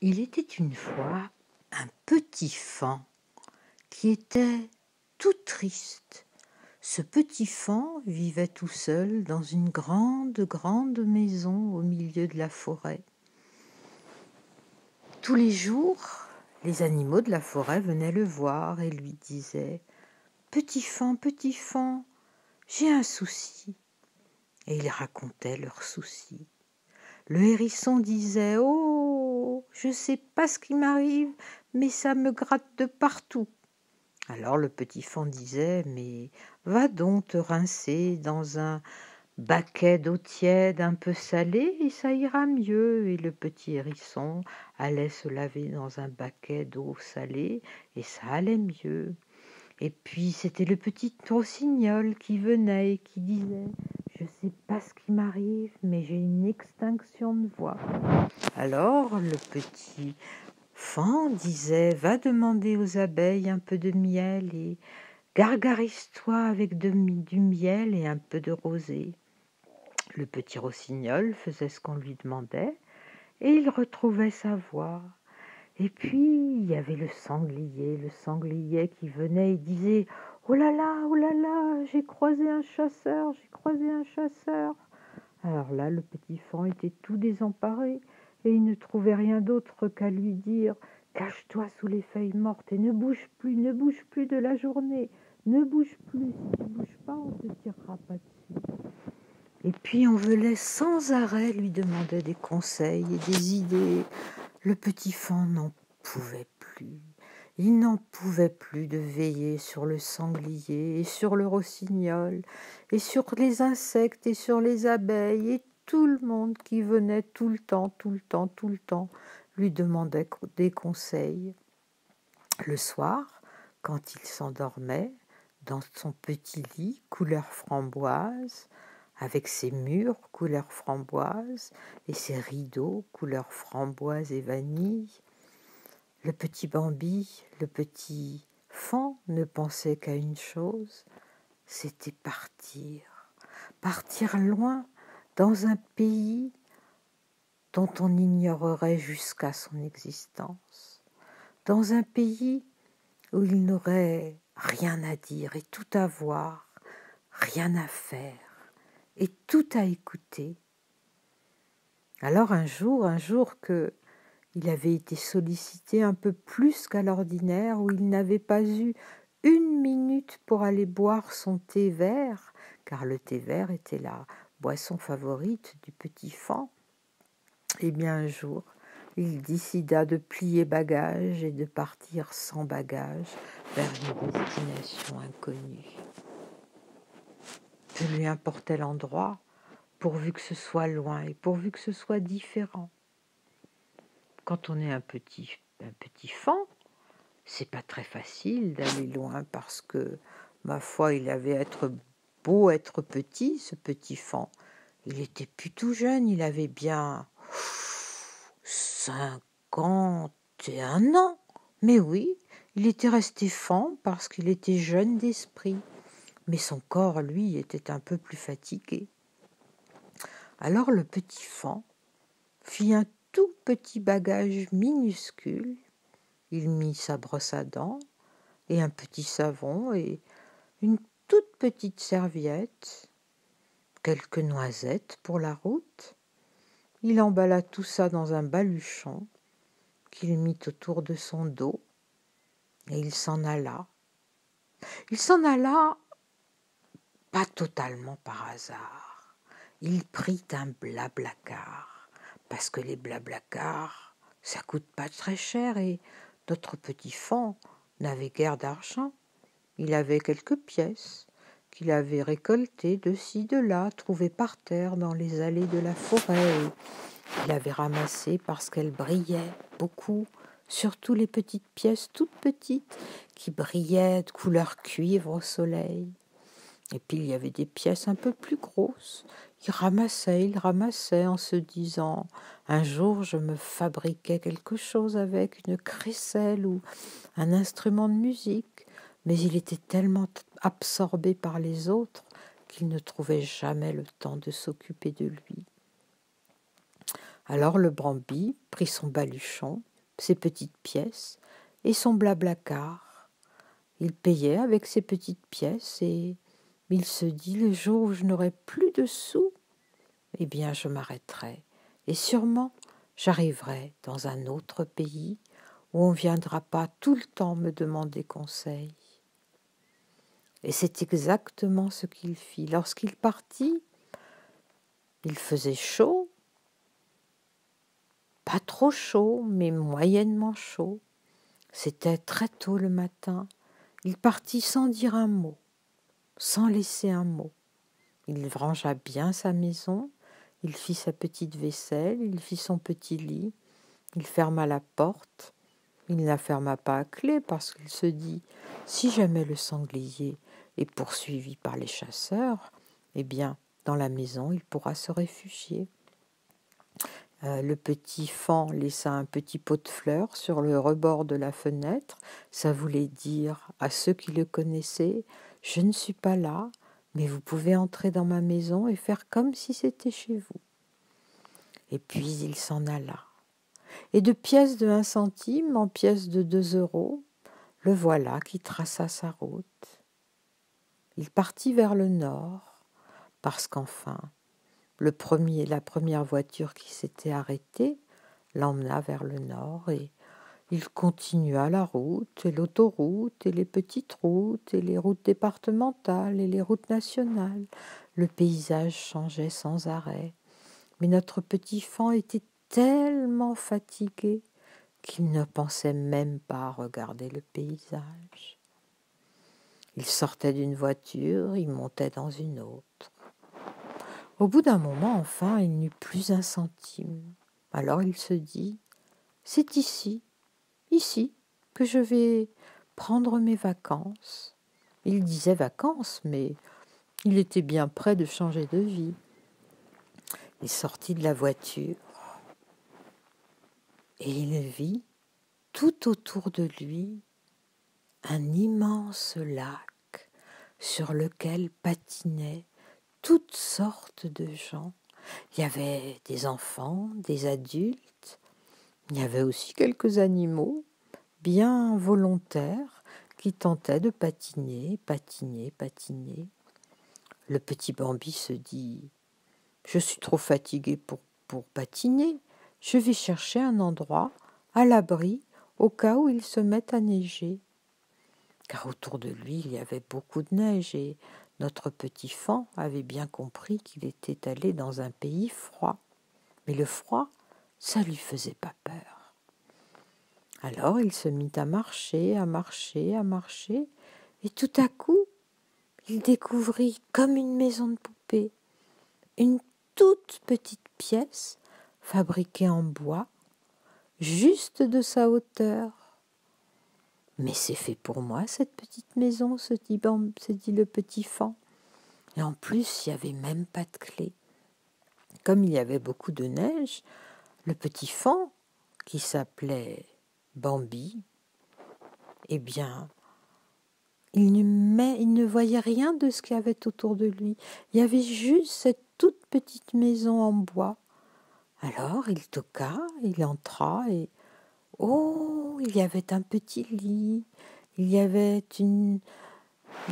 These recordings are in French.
Il était une fois un petit faon qui était tout triste. Ce petit faon vivait tout seul dans une grande maison au milieu de la forêt. Tous les jours, les animaux de la forêt venaient le voir et lui disaient « Petit faon, j'ai un souci ». Et ils racontaient leurs soucis. Le hérisson disait « Oh, je sais pas ce qui m'arrive, mais ça me gratte de partout ». Alors le petit faon disait « Mais va donc te rincer dans un baquet d'eau tiède un peu salée et ça ira mieux ». Et le petit hérisson allait se laver dans un baquet d'eau salée et ça allait mieux. Et puis c'était le petit rossignol qui venait et qui disait « Je sais pas ce qui m'arrive, mais j'ai une extinction de voix ». Alors le petit faon disait « Va demander aux abeilles un peu de miel et gargarise-toi avec du miel et un peu de rosée ». Le petit rossignol faisait ce qu'on lui demandait et il retrouvait sa voix. Et puis, il y avait le sanglier qui venait et disait « Oh là là, j'ai croisé un chasseur. » Alors là, le petit faon était tout désemparé et il ne trouvait rien d'autre qu'à lui dire « Cache-toi sous les feuilles mortes et ne bouge plus de la journée. Ne bouge plus, si tu bouges pas, on te tirera pas dessus. » Et puis on venait sans arrêt lui demander des conseils et des idées. Le petit faon n'en pouvait plus. Il n'en pouvait plus de veiller sur le sanglier et sur le rossignol et sur les insectes et sur les abeilles et tout le monde qui venait tout le temps lui demandait des conseils. Le soir, quand il s'endormait dans son petit lit couleur framboise, avec ses murs couleur framboise et ses rideaux couleur framboise et vanille, le petit Bambi, le petit faon ne pensait qu'à une chose, c'était partir loin dans un pays dont on ignorerait jusqu'à son existence, dans un pays où il n'aurait rien à dire et tout à voir, rien à faire et tout à écouter. Alors un jour que il avait été sollicité un peu plus qu'à l'ordinaire, où il n'avait pas eu une minute pour aller boire son thé vert, car le thé vert était la boisson favorite du petit faon. Eh bien un jour, il décida de plier bagage et de partir sans bagage vers une destination inconnue. Que lui importait l'endroit, pourvu que ce soit loin et pourvu que ce soit différent. Quand on est un petit faon, c'est pas très facile d'aller loin parce que, ma foi, il avait beau être petit, ce petit faon. Il était plus tout jeune, il avait bien 51 ans. Mais oui, il était resté faon parce qu'il était jeune d'esprit. Mais son corps, lui, était un peu plus fatigué. Alors le petit faon fit un tout petit bagage minuscule. Il mit sa brosse à dents et un petit savon et une toute petite serviette, quelques noisettes pour la route. Il emballa tout ça dans un baluchon qu'il mit autour de son dos et il s'en alla. Il s'en alla pas totalement par hasard. Il prit un blablacar parce que les blablacars, ça coûte pas très cher et notre petit faon n'avait guère d'argent. Il avait quelques pièces qu'il avait récoltées de ci, de là, trouvées par terre dans les allées de la forêt. Il avait ramassé parce qu'elles brillaient beaucoup, surtout les petites pièces toutes petites qui brillaient de couleur cuivre au soleil. Et puis il y avait des pièces un peu plus grosses. Il ramassait en se disant « Un jour je me fabriquais quelque chose avec une crécelle ou un instrument de musique ». Mais il était tellement absorbé par les autres qu'il ne trouvait jamais le temps de s'occuper de lui. Alors le Bambi prit son baluchon ses petites pièces et son blablacar. Il payait avec ses petites pièces et il se dit, le jour où je n'aurai plus de sous, eh bien je m'arrêterai et sûrement j'arriverai dans un autre pays où on ne viendra pas tout le temps me demander conseil. Et c'est exactement ce qu'il fit. Lorsqu'il partit, il faisait chaud, pas trop chaud, mais moyennement chaud. C'était très tôt le matin. Il partit sans dire un mot, sans laisser un mot. Il rangea bien sa maison, il fit sa petite vaisselle, il fit son petit lit, il ferma la porte. Il ne la ferma pas à clé parce qu'il se dit, si jamais le sanglier est poursuivi par les chasseurs, eh bien, dans la maison, il pourra se réfugier. Le petit faon laissa un petit pot de fleurs sur le rebord de la fenêtre. Ça voulait dire à ceux qui le connaissaient, je ne suis pas là, mais vous pouvez entrer dans ma maison et faire comme si c'était chez vous. Et puis il s'en alla. Et de pièces de 1 centime en pièces de 2 euros, le voilà qui traça sa route. Il partit vers le nord, parce qu'enfin, la première voiture qui s'était arrêtée l'emmena vers le nord et il continua la route et l'autoroute et les petites routes et les routes départementales et les routes nationales. Le paysage changeait sans arrêt. Mais notre petit faon était tellement fatigué qu'il ne pensait même pas à regarder le paysage. Il sortait d'une voiture, il montait dans une autre. Au bout d'un moment, enfin, il n'eut plus 1 centime. Alors il se dit, c'est ici, que je vais prendre mes vacances. Il disait vacances, mais il était bien près de changer de vie. Il sortit de la voiture et il vit tout autour de lui un immense lac sur lequel patinaient toutes sortes de gens. Il y avait des enfants, des adultes, il y avait aussi quelques animaux bien volontaires qui tentaient de patiner. Le petit Bambi se dit « Je suis trop fatigué pour patiner, je vais chercher un endroit à l'abri au cas où il se mette à neiger. » Car autour de lui, il y avait beaucoup de neige et notre petit faon avait bien compris qu'il était allé dans un pays froid. Mais le froid, ça lui faisait pas peur. Alors il se mit à marcher, et tout à coup, il découvrit comme une maison de poupée, une toute petite pièce fabriquée en bois, juste de sa hauteur. Mais c'est fait pour moi, cette petite maison, se dit le petit faon. Et en plus, il n'y avait même pas de clé. Comme il y avait beaucoup de neige, le petit faon, qui s'appelait Bambi, eh bien, il ne voyait rien de ce qu'il y avait autour de lui. Il y avait juste cette toute petite maison en bois. Alors, il toqua, il entra et oh, il y avait un petit lit, il y avait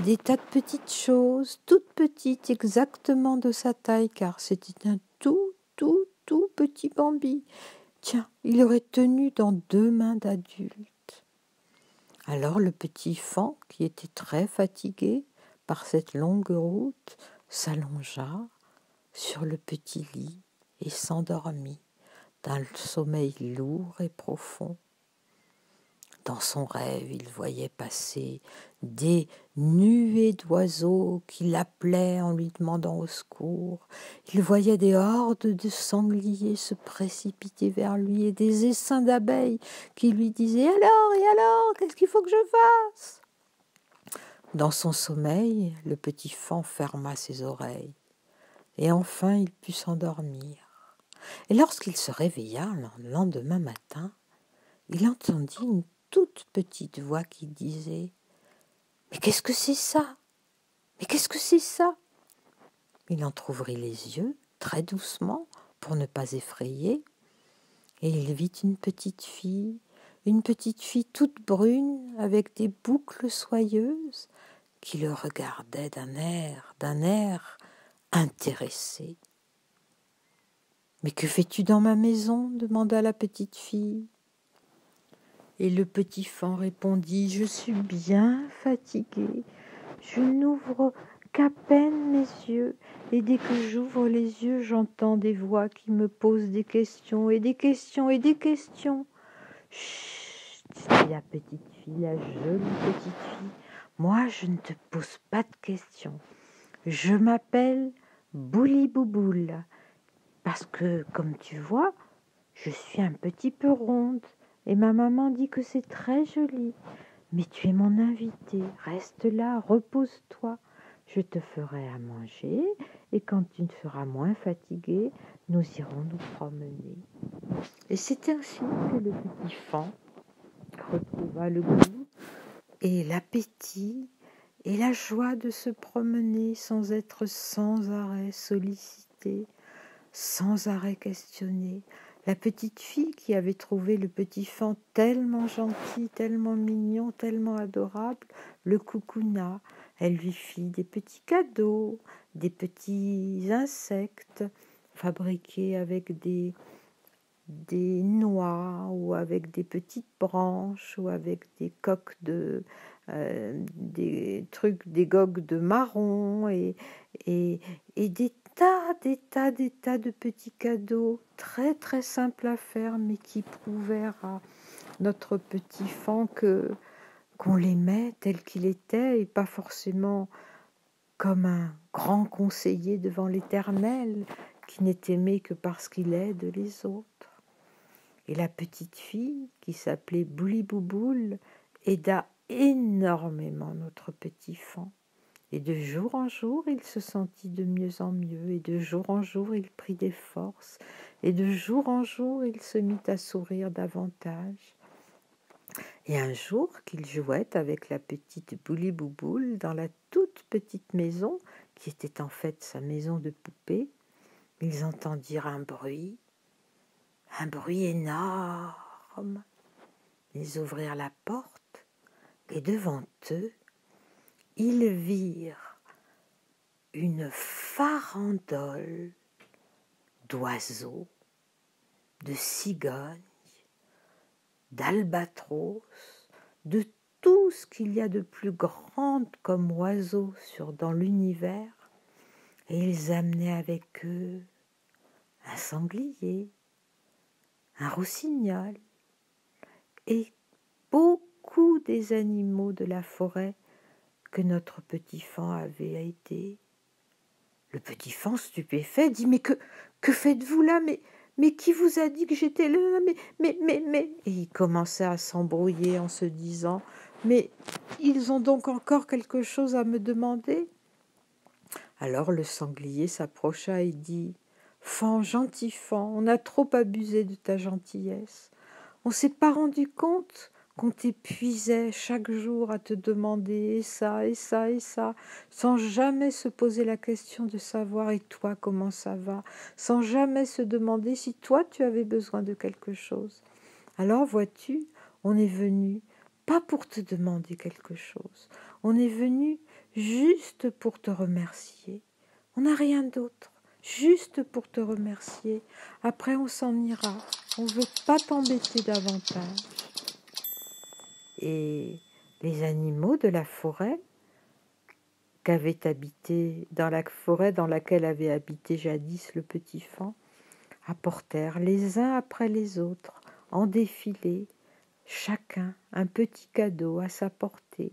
des tas de petites choses, toutes petites, exactement de sa taille, car c'était un tout petit Bambi. Tiens, il aurait tenu dans 2 mains d'adulte. Alors le petit faon, qui était très fatigué par cette longue route, s'allongea sur le petit lit et s'endormit d'un sommeil lourd et profond. Dans son rêve, il voyait passer des nuées d'oiseaux qui l'appelaient en lui demandant au secours. Il voyait des hordes de sangliers se précipiter vers lui et des essaims d'abeilles qui lui disaient « Alors, qu'est-ce qu'il faut que je fasse ?» Dans son sommeil, le petit faon ferma ses oreilles et enfin il put s'endormir. Et lorsqu'il se réveilla le lendemain matin, il entendit une toute petite voix qui disait « Mais qu'est-ce que c'est ça ? Mais qu'est-ce que c'est ça ?» Il entr'ouvrit les yeux très doucement pour ne pas effrayer et il vit une petite fille une petite fille toute brune avec des boucles soyeuses qui le regardait d'un air intéressé. « Mais que fais-tu dans ma maison ?» demanda la petite fille. Et le petit faon répondit « Je suis bien fatigué, je n'ouvre qu'à peine mes yeux, et dès que j'ouvre les yeux, j'entends des voix qui me posent des questions et des questions et des questions. » Chut, dit la petite fille, la jolie petite fille, « moi je ne te pose pas de questions. Je m'appelle Boulibouboule, parce que, comme tu vois, je suis un petit peu ronde, et ma maman dit que c'est très joli. Mais tu es mon invité, reste là, repose-toi. Je te ferai à manger, et quand tu te seras moins fatigué, nous irons nous promener. » Et c'est ainsi que le petit faon retrouva le goût et l'appétit et la joie de se promener sans être sans arrêt sollicité, sans arrêt questionné. La petite fille qui avait trouvé le petit faon tellement gentil, tellement mignon, tellement adorable, le coucouna. Elle lui fit des petits cadeaux, des petits insectes fabriqués avec des noix ou avec des petites branches ou avec des coques des gogues de marron et des tas de petits cadeaux très très simples à faire mais qui prouvèrent à notre petit faon qu'on l'aimait tel qu'il était et pas forcément comme un grand conseiller devant l'Éternel qui n'est aimé que parce qu'il aide les autres. Et la petite fille, qui s'appelait Boulibouboule, aida énormément notre petit faon. Et de jour en jour, il se sentit de mieux en mieux, et de jour en jour, il prit des forces, et de jour en jour, il se mit à sourire davantage. Et un jour qu'il jouait avec la petite Boulibouboule dans la toute petite maison, qui était en fait sa maison de poupée, ils entendirent un bruit énorme. Ils ouvrirent la porte et devant eux, ils virent une farandole d'oiseaux, de cigognes, d'albatros, de tout ce qu'il y a de plus grand comme oiseaux dans l'univers. Et ils amenaient avec eux un sanglier, un rossignol et beaucoup des animaux de la forêt que notre petit faon avait été. Le petit faon stupéfait dit « Mais que faites-vous là ? Mais qui vous a dit que j'étais là ? Mais... » Et il commençait à s'embrouiller en se disant « Mais ils ont donc encore quelque chose à me demander ?» Alors le sanglier s'approcha et dit « Faon, gentil faon, on a trop abusé de ta gentillesse. On ne s'est pas rendu compte qu'on t'épuisait chaque jour à te demander et ça, et ça, et ça, sans jamais se poser la question de savoir et toi comment ça va, sans jamais se demander si toi tu avais besoin de quelque chose. Alors vois-tu, on est venu pas pour te demander quelque chose, on est venu juste pour te remercier. On n'a rien d'autre, juste pour te remercier. Après on s'en ira, on ne veut pas t'embêter davantage. » Et les animaux de la forêt dans la forêt dans laquelle avait habité jadis le petit faon, apportèrent les uns après les autres, en défilé, chacun un petit cadeau à sa portée.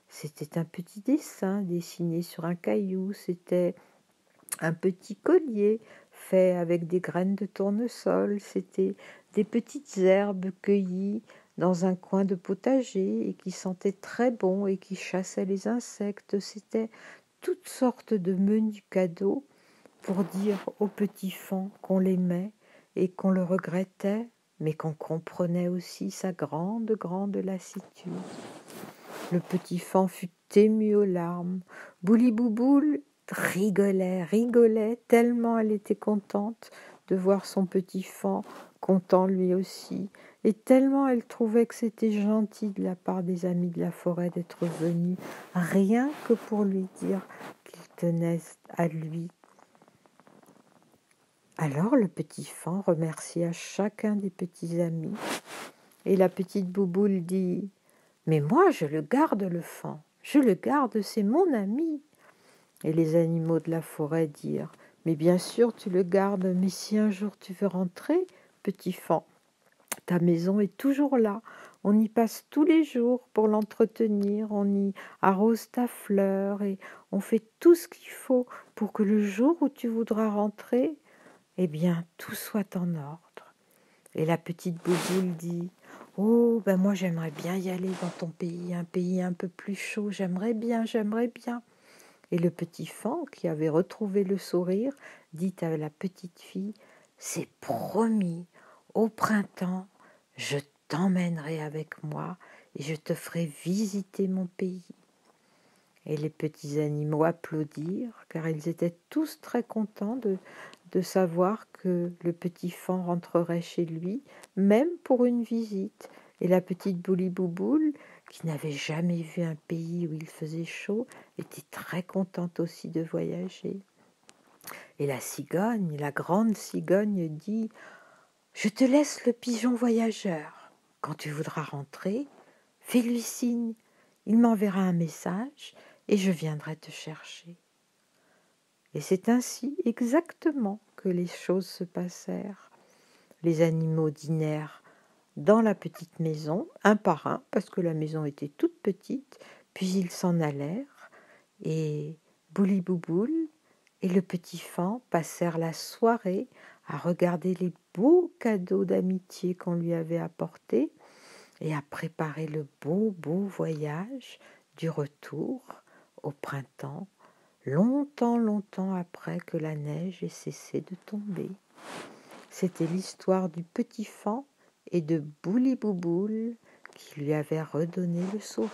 C'était un petit dessin dessiné sur un caillou, c'était un petit collier fait avec des graines de tournesol, c'était des petites herbes cueillies dans un coin de potager et qui sentaient très bon et qui chassaient les insectes. C'était toutes sortes de menus cadeaux pour dire au petit faon qu'on l'aimait et qu'on le regrettait, mais qu'on comprenait aussi sa grande lassitude. Le petit faon fut ému aux larmes. Boulibouboule rigolait tellement elle était contente de voir son petit faon content lui aussi, et tellement elle trouvait que c'était gentil de la part des amis de la forêt d'être venus, rien que pour lui dire qu'ils tenaient à lui. Alors le petit faon remercia chacun des petits amis, et la petite Bouboule dit « Mais moi je le garde le faon, je le garde, c'est mon ami !» Et les animaux de la forêt dirent « Mais bien sûr tu le gardes, mais si un jour tu veux rentrer, petit faon, ta maison est toujours là, on y passe tous les jours pour l'entretenir, on y arrose ta fleur et on fait tout ce qu'il faut pour que le jour où tu voudras rentrer, eh bien tout soit en ordre. » Et la petite Bouboule dit « Oh, ben moi j'aimerais bien y aller dans ton pays, un pays un peu plus chaud, j'aimerais bien, j'aimerais bien. » Et le petit faon, qui avait retrouvé le sourire, dit à la petite fille « C'est promis, au printemps, je t'emmènerai avec moi et je te ferai visiter mon pays. » Et les petits animaux applaudirent, car ils étaient tous très contents de savoir que le petit faon rentrerait chez lui, même pour une visite. Et la petite Bouli-Bouboule, qui n'avait jamais vu un pays où il faisait chaud, était très contente aussi de voyager. Et la cigogne, la grande cigogne, dit « Je te laisse le pigeon voyageur. Quand tu voudras rentrer, fais-lui signe. Il m'enverra un message et je viendrai te chercher. » Et c'est ainsi exactement que les choses se passèrent. Les animaux dînèrent dans la petite maison, un par un, parce que la maison était toute petite, puis ils s'en allèrent, et Bouli-Bouboule et le petit faon passèrent la soirée à regarder les beaux cadeaux d'amitié qu'on lui avait apportés et à préparer le beau voyage du retour au printemps, longtemps après que la neige ait cessé de tomber. C'était l'histoire du petit faon et de Bouli-Bouboule qui lui avait redonné le sourire.